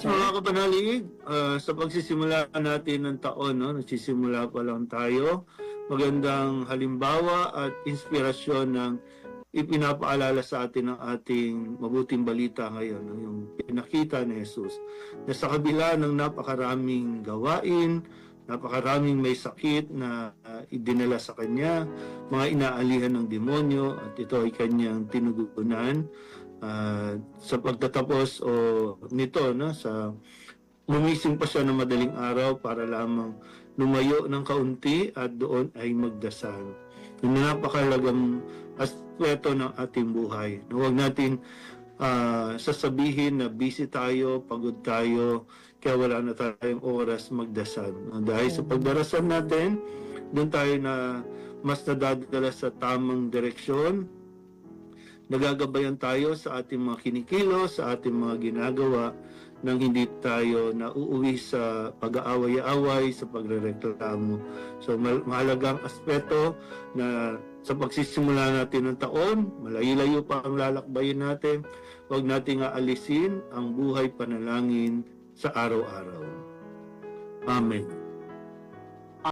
Yes, mga kapanalig, sa pagsisimula natin ng taon, no, nagsisimula pa lang tayo, magandang halimbawa at inspirasyon ng ipinapaalala sa atin ng ating mabuting balita ngayon, no, yung pinakita ni Jesus, na sa kabila ng napakaraming gawain, napakaraming may sakit na idinala sa kanya, mga inaalihan ng demonyo, at ito ay kanyang tinugunan. Sa pagtatapos nito, no, sa lumising pa siya ng madaling araw para lamang lumayo ng kaunti at doon ay magdasal. Yung napakalagang aspeto ng ating buhay. Huwag natin sasabihin na busy tayo, pagod tayo, kaya wala na tayong oras magdasal. Dahil sa pagdarasal natin, doon tayo na mas nadadala sa tamang direksyon, nagagabayan tayo sa ating mga kinikilos, sa ating mga ginagawa, nang hindi tayo nauuwi sa pag-aaway-aaway, sa pagrereklamo. So mahalagang aspeto na sa pagsisimula natin ng taon, malayo-layo pa ang lalakbayin natin, huwag nating aalisin ang buhay panalangin sa araw-araw. Amen.